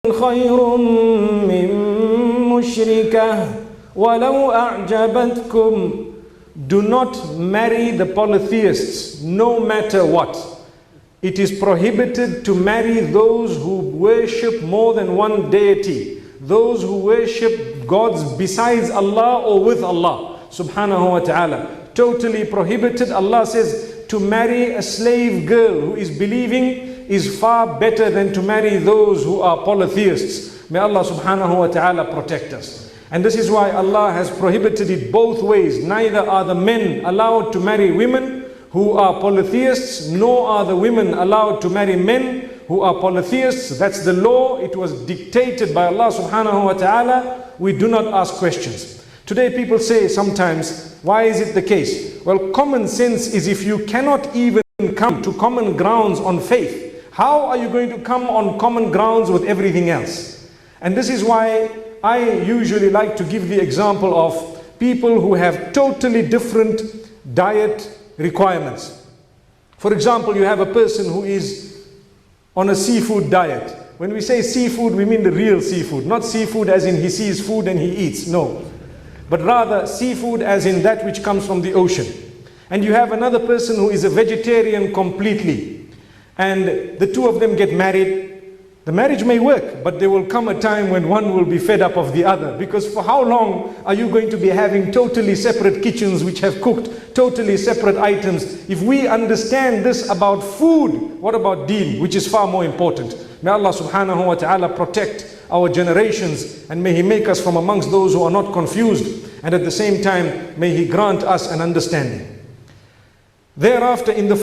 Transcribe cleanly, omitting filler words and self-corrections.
خير من مشركة ولو أعجبتكم. Do not marry the polytheists, no matter what. It is prohibited to marry those who worship more than one deity, those who worship gods besides Allah or with Allah subhanahu wa ta'ala. Totally prohibited. Allah says to marry a slave girl who is believing is far better than to marry those who are polytheists. May Allah subhanahu wa ta'ala protect us. And this is why Allah has prohibited it both ways. Neither are the men allowed to marry women who are polytheists, nor are the women allowed to marry men who are polytheists. That's the law. It was dictated by Allah subhanahu wa ta'ala. We do not ask questions. Today people say sometimes, why is it the case? Well, common sense is if you cannot even come to common grounds on faith, how are you going to come on common grounds with everything else? And this is why I usually like to give the example of people who have totally different diet requirements. For example, you have a person who is on a seafood diet. When we say seafood, we mean the real seafood, not seafood as in he sees food and he eats, no. But rather seafood as in that which comes from the ocean. And you have another person who is a vegetarian completely. And the two of them get married. The marriage may work, but there will come a time when one will be fed up of the other. Because for how long are you going to be having totally separate kitchens which have cooked totally separate items? If we understand this about food, what about deen, which is far more important? May Allah subhanahu wa ta'ala protect our generations, and may He make us from amongst those who are not confused, and at the same time may He grant us an understanding. Thereafter in the